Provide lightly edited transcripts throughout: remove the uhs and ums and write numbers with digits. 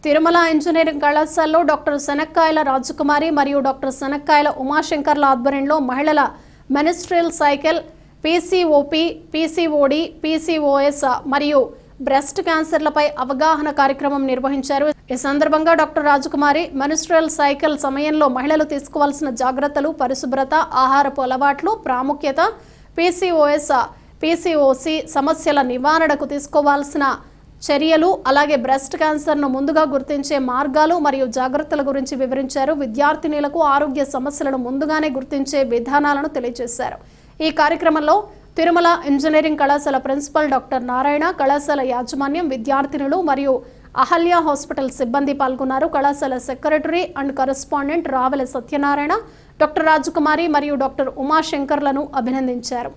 Tirumala engineering కళాశాలలో doctor శనక్కాయల రాజకుమారి మరియు doctor శనక్కాయల ఉమాశంకర్ల ఆధ్వర్యంలో మహిళల మెనిస్ట్రియల్ సైకిల్, పీసీఓపీ, పీసీఓడి, పీసీఓఎస్ మరియు బ్రెస్ట్ క్యాన్సర్లపై అవగాహన కార్యక్రమం నిర్వహించారు. ఈ సందర్భంగా డాక్టర్ రాజకుమారి మెనిస్ట్రియల్ సైకిల్ సమయంలో మహిళలు తీసుకోవాల్సిన జాగ్రత్తలు, పరిశుభ్రత, ఆహారపు అలవాట్లు, ప్రాముఖ్యత, పీసీఓఎస్, పీసీఓసి సమస్యల నివారణకు తీసుకోవాల్సిన చర్యలు, అలాగే బ్రెస్ట్ క్యాన్సర్ను ముందుగా గుర్తించే మార్గాలు మరియు జాగ్రత్తల గురించి వివరించారు. విద్యార్థినులకు ఆరోగ్య సమస్యలను ముందుగానే గుర్తించే విధానాలను తెలియజేశారు. ఈ కార్యక్రమంలో తిరుమల ఇంజనీరింగ్ కళాశాల ప్రిన్సిపల్ డాక్టర్ నారాయణ, కళాశాల యాజమాన్యం, విద్యార్థినులు మరియు అహల్య హాస్పిటల్ సిబ్బంది పాల్గొన్నారు. కళాశాల secretary and correspondent Ravela Satyanarayana doctor Rajakumari మరియు డాక్టర్ ఉమాశంకర్లను అభినందించారు.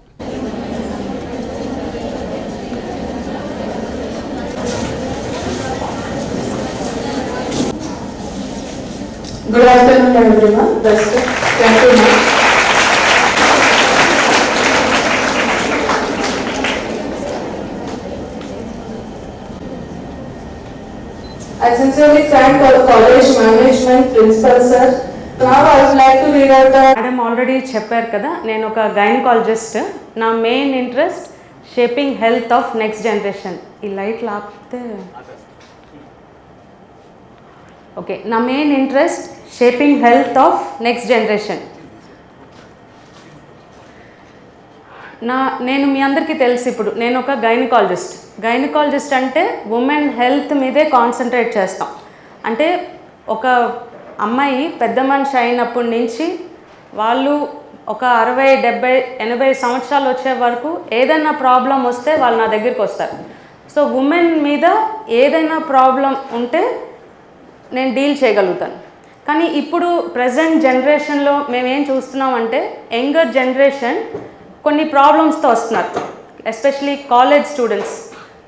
Good afternoon, everyone. Thank you, ma'am. I sincerely thank our college management, principal sir. Now I would like to read out the. Madam already చెప్పారు కదా, నేను ఒక గైనకాలజిస్ట్. నా main interest shaping health of next generation. ఈ light లాపితే okay. నా main interest shaping health of next generation. నేను మీ అందరికీ తెలుసు, ఇప్పుడు నేను ఒక గైనకాలజిస్ట్ అంటే ఉమెన్ హెల్త్ మీదే కాన్సన్ట్రేట్ చేస్తాం. అంటే ఒక అమ్మాయి పెద్ద మనిషి అయినప్పటి నుంచి వాళ్ళు ఒక 60, 70, 80 సంవత్సరాలు వచ్చే వరకు ఏదైనా ప్రాబ్లం వస్తే వాళ్ళు నా దగ్గరికి వస్తారు. సో ఉమెన్ మీద ఏదైనా ప్రాబ్లం ఉంటే నేను డీల్ చేయగలుగుతాను. కానీ ఇప్పుడు ప్రజెంట్ జనరేషన్లో మేమేం చూస్తున్నామంటే యంగర్ జనరేషన్ కొన్ని ప్రాబ్లమ్స్తో వస్తున్నారు. Especially college students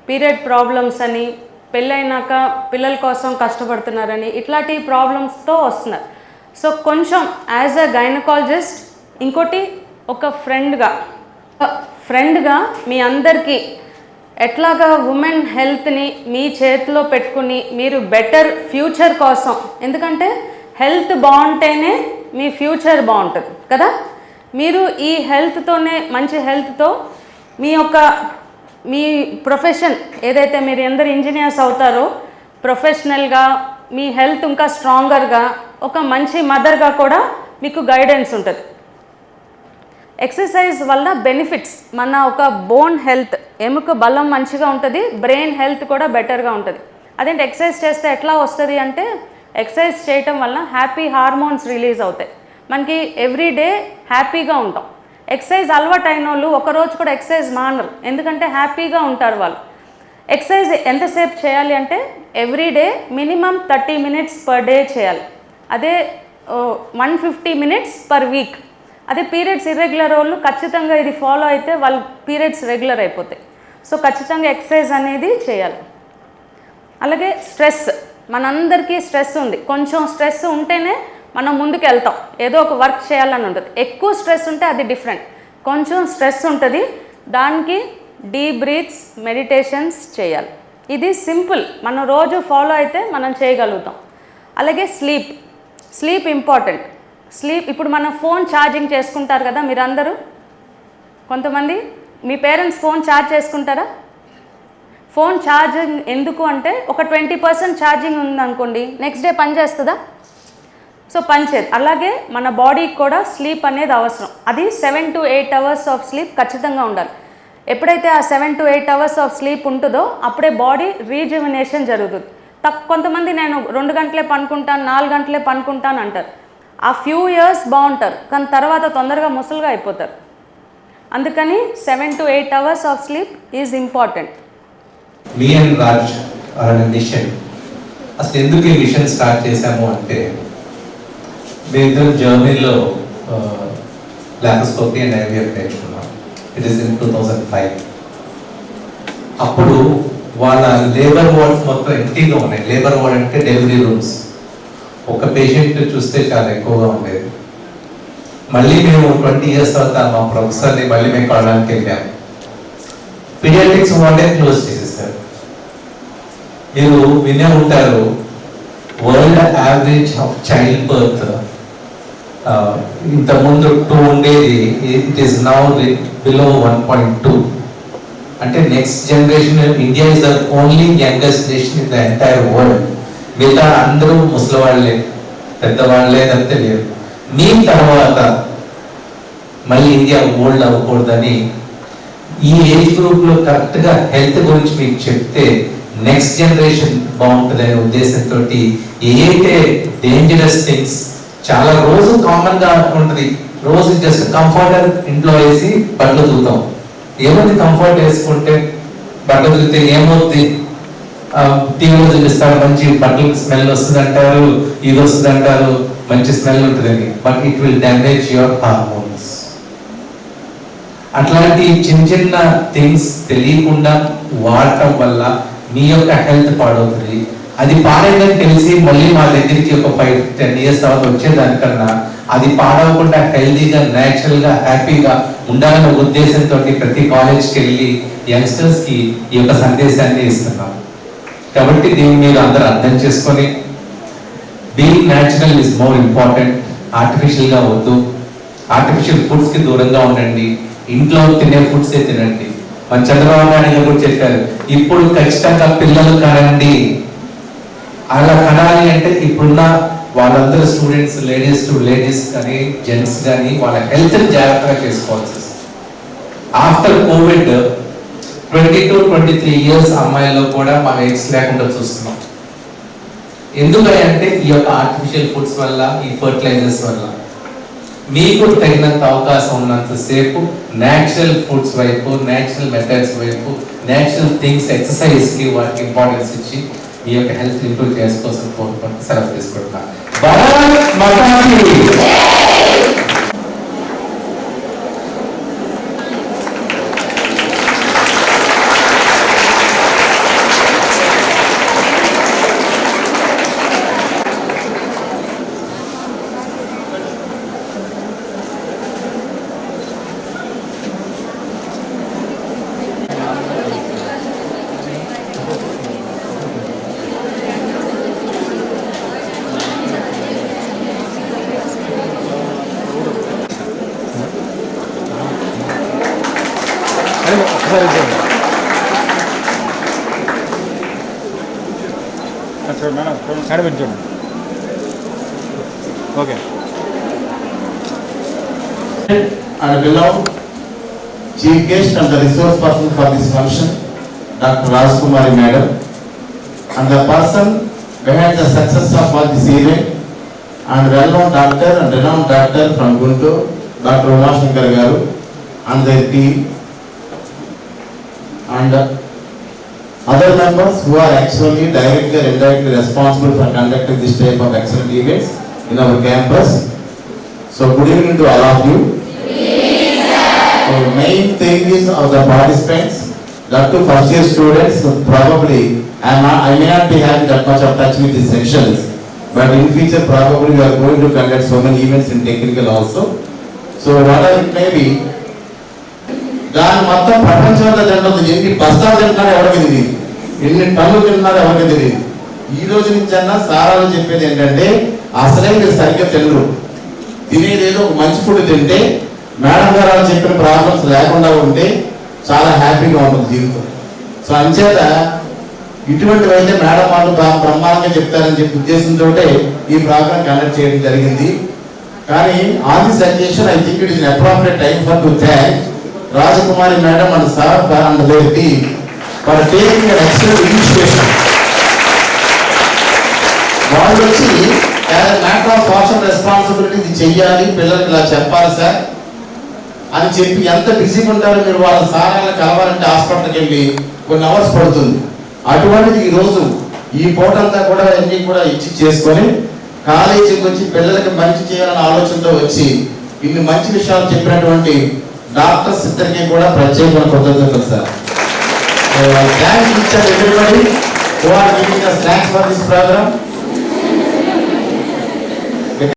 period problems అని, పెళ్ళైనాక పిల్లల కోసం కష్టపడుతున్నారని, ఇట్లాంటి ప్రాబ్లమ్స్తో వస్తున్నారు. సో కొంచెం యాజ్ అ గైనకాలజిస్ట్, ఇంకోటి ఒక ఫ్రెండ్గా మీ అందరికీ ఎట్లాగా ఉమెన్ హెల్త్ని మీ చేతిలో పెట్టుకుని మీరు బెటర్ ఫ్యూచర్ కోసం, ఎందుకంటే హెల్త్ బాగుంటేనే మీ ఫ్యూచర్ బాగుంటుంది కదా. మీరు ఈ హెల్త్తోనే, మంచి హెల్త్తో మీ ప్రొఫెషన్ ఏదైతే మీరు అందరు ఇంజనీర్స్ అవుతారో ప్రొఫెషనల్గా మీ హెల్త్ ఇంకా స్ట్రాంగర్గా, ఒక మంచి మదర్గా కూడా మీకు గైడెన్స్ ఉంటుంది. ఎక్సర్సైజ్ వల్ల బెనిఫిట్స్, మన ఒక బోన్ హెల్త్, ఎముక బలం మంచిగా ఉంటుంది, బ్రెయిన్ హెల్త్ కూడా బెటర్గా ఉంటుంది. అదేంటి ఎక్సర్సైజ్ చేస్తే ఎట్లా వస్తుంది అంటే, ఎక్సర్సైజ్ చేయటం వల్ల హ్యాపీ హార్మోన్స్ రిలీజ్ అవుతాయి. మనకి ఎవ్రీడే హ్యాపీగా ఉంటాం. ఎక్సర్సైజ్ అలవాటు అయిన వాళ్ళు ఒకరోజు కూడా ఎక్సర్సైజ్ మానరు, ఎందుకంటే హ్యాపీగా ఉంటారు వాళ్ళు. ఎక్సర్సైజ్ ఎంతసేపు చేయాలి అంటే everyday minimum 30 minutes per day చేయాలి. అదే 150 minutes పర్ వీక్. అదే పీరియడ్స్ ఇర్రెగ్యులర్ వాళ్ళు ఖచ్చితంగా ఇది ఫాలో అయితే వాళ్ళ పీరియడ్స్ రెగ్యులర్ అయిపోతాయి. సో ఖచ్చితంగా ఎక్సర్సైజ్ అనేది చేయాలి. అలాగే స్ట్రెస్, మనందరికీ స్ట్రెస్ ఉంది. కొంచెం స్ట్రెస్ ఉంటేనే మనం ముందుకు వెళ్తాం, ఏదో ఒక వర్క్ చేయాలని ఉంటుంది. ఎక్కువ స్ట్రెస్ ఉంటే అది డిఫరెంట్. కొంచెం స్ట్రెస్ ఉంటుంది, దానికి డీప్ బ్రీత్స్, మెడిటేషన్స్ చేయాలి. ఇది సింపుల్, మనం రోజు ఫాలో అయితే మనం చేయగలుగుతాం. అలాగే స్లీప్ ఇంపార్టెంట్. ఇప్పుడు మనం ఫోన్ ఛార్జింగ్ చేసుకుంటారు కదా మీరందరూ. కొంతమంది మీ పేరెంట్స్ ఫోన్ ఛార్జ్ చేసుకుంటారా? ఫోన్ ఛార్జింగ్ ఎందుకు అంటే, ఒక 20% ఛార్జింగ్ ఉందనుకోండి, నెక్స్ట్ డే పని చేస్తుందా? సో పని చేయదు. అలాగే మన బాడీకి కూడా స్లీప్ అనేది అవసరం. అది 7 to 8 hours ఆఫ్ స్లీప్ ఖచ్చితంగా ఉండాలి. ఎప్పుడైతే ఆ 7 to 8 hours ఆఫ్ స్లీప్ ఉంటుందో అప్పుడే బాడీ రీజువినేషన్ జరుగుతుంది. కొంతమంది నేను 2 గంటలే పనుకుంటాను, 4 గంటలే పనుకుంటాను అంటారు. ఆ ఫ్యూ ఇయర్స్ బాగుంటారు, కానీ తర్వాత తొందరగా ముసలుగా అయిపోతారు. అందుకని 7 to 8 hours of sleep is important. Me and Raj our mission. అసలు ఎందుకు ఈ మిషన్ స్టార్ట్ చేశాము అంటే, మేము జర్మనీలో లాప్రోస్కోపీ అండ్ ఐవీఎఫ్ నేర్చుకున్నాం. It is in 2005. అప్పుడు వాళ్ళ లేబర్ వార్డ్స్ మొత్తం ఎంటీగా ఉన్నాయి. లేబర్ వార్డ్ అంటే డెలివరీ రూమ్స్. ఒక పేషెంట్ చూస్తే చాలా ఎక్కువగా ఉండేది. మళ్ళీ మేము 20 years తర్వాత మా ప్రొఫెసర్ని మళ్ళీ మేము కలవడానికి వెళ్ళాము. పీడియాట్రిక్స్ వార్డే క్లోజ్ చేసేసారు. మీరు వినే ఉంటారు, world average of child birth ఇంతకుముందు 2 ఉండేది, ఇట్ ఈస్ నౌ బిలో 1.2. అంటే next generation, India is the only youngest nation in the entire world. మిగతా అందరూ ముసలివాళ్లే, పెద్దవాళ్లే అని తెలియదు. మీ తర్వాత మళ్ళీ ఇండియా ఓల్డ్ అవ్వకూడదని ఈ ఏజ్ గ్రూప్ లో కరెక్ట్ గా హెల్త్ గురించి మీకు చెప్తే నెక్స్ట్ జనరేషన్ బాగుంటుందనే ఉద్దేశంతో ఏదైతే డేంజరస్ థింగ్స్ చాలా రోజు కామన్ గా ఉంటుంది, రోజు జస్ట్ కంఫర్టర్ ఇంట్లో వేసి బట్టలు ఉతుకుతాం. ఏముంది కంఫర్ట్ వేసుకుంటే బట్టలు ఉతికితే ఏమవుతుంది? టీవీలో చూపిస్తారు మంచి బట్టలకు స్మెల్ వస్తుంది అంటారు, ఇది వస్తుంది అంటారు, మంచి స్మెల్ ఉంటుందని. But it will damage your hormones. అట్లాంటి చిన్న చిన్న థింగ్స్ తెలియకుండా వాడటం వల్ల మీ యొక్క హెల్త్ పాడవుతుంది. అది పాడైందని తెలిసి మళ్ళీ మా దగ్గరికి ఒక 5-10 years తర్వాత వచ్చేదానికన్నా అది పాడవకుండా హెల్తీగా, న్యాచురల్గా, హ్యాపీగా ఉండాలనే ఉద్దేశంతో ప్రతి కాలేజ్కి వెళ్ళి యంగ్స్టర్స్ కి ఈ యొక్క సందేశాన్ని ఇస్తున్నాం. కాబట్టి దీన్ని మీరు అందరూ అర్థం చేసుకొని being natural is more important. ఆర్టిఫిషియల్గా వద్దు, ఆర్టిఫిషియల్ ఫుడ్స్ కి దూరంగా ఉండండి, ఇంట్లో తినే ఫుడ్సే తినండి. మన చంద్రబాబు నాయుడు గారు కూడా చెప్పారు, ఇప్పుడు ఖచ్చితంగా పిల్లలు కనండి. అలా కనాలి అంటే ఇప్పుడున్న వాళ్ళందరూ స్టూడెంట్స్, లేడీస్ కానీ జెంట్స్ కానీ వాళ్ళ హెల్త్ జాగ్రత్తగా చేసుకోవాల్సి వస్తుంది. ఆఫ్టర్ కోవిడ్ 22-23 years అమ్మాయిల్లో కూడా మనం ఎగ్స్ లేకుండా చూస్తున్నాం. ఎందుకంటే ఈ యొక్క ఆర్టిఫిషియల్ ఫుడ్స్ వల్ల, ఈ ఫర్టిలైజర్స్ వల్ల. మీకు తగినంత అవకాశం ఉన్నంతసేపు న్యాచురల్ ఫుడ్స్ వైపు, న్యాచురల్ మెథడ్స్ వైపు, న్యాచురల్ థింగ్స్, ఎక్సర్సైజ్కి వాటికి ఇంపార్టెన్స్ ఇచ్చి మీ యొక్క హెల్త్ ఇంప్రూవ్ చేసుకోవాల్సిన కోరుకుంటూ సెలవు తీసుకుంటున్నాను. భారత్ మాతా కీ జై. నడిపించండి. Okay. And below, chief guest and the resource person for this function, Dr. Rajkumari Madam, and the person behind the success of all this event, and well-known doctor and renowned doctor from Guntur, Dr. Umashankar Garu, and their team, and other members who are actually directly or indirectly responsible for conducting this type of excellent events in our campus. So good evening to all of you. So main thing is of the participants, that to first year students, so probably I may not be having that much of touch with the sections, but in future probably we are going to conduct so many events in technical also. So whatever it may be, దాని మొత్తం ప్రపంచంలో తింటుంది. ఎన్ని బస్తాలు తింటున్నారో ఎవరికి తెలియదు, ఎన్ని టన్నులు తింటున్నారో ఎవరికి తెలియదు. ఈ రోజు నుంచి అన్నా సారాలు చెప్పేది ఏంటంటే, అసలే మీరు సరిగ్గా తినరు, తినేదేదో ఒక మంచి ఫుడ్ తింటే, మేడం గారు చెప్పిన ప్రాబ్లమ్స్ లేకుండా ఉంటే చాలా హ్యాపీగా ఉంటుంది జీవితం. సో అంచేత ఇటువంటివి అయితే మేడం వాళ్ళు బ్రహ్మాండంగా చెప్తారని చెప్పి ఉద్దేశంతో ఈ ప్రోగ్రామ్ కండక్ట్ చేయడం జరిగింది. కానీ on this occasion I think it is appropriate time for to thank Rajakumari Madam and sir and their team for taking an excellent initiation. వాళ్ళు వచ్చి మ్యాటర్ ఆఫ్ సోషల్ రెస్పాన్సిబిలిటీ ఇది చెయ్యాలి, పిల్లలకి ఇలా చెప్పాలి సార్ అని చెప్పి ఎంత బిజీగా ఉంటారో. మీరు వాళ్ళ సారాలను కలవాలంటే హాస్పిటల్కి వెళ్ళి కొన్ని అవర్స్ పడుతుంది. అటువంటిది ఈరోజు ఈ పూటంతా కూడా అన్ని కూడా ఇచ్చి చేసుకొని కాలేజీకి వచ్చి పిల్లలకి మంచి చేయాలనే ఆలోచనతో వచ్చి ఇన్ని మంచి విషయాలు చెప్పినటువంటి డాక్టర్స్ ఇద్దరికి కూడా ప్రత్యేకమైన కృతజ్ఞతలు sir. Thanks each and everybody who are giving us thanks for this program.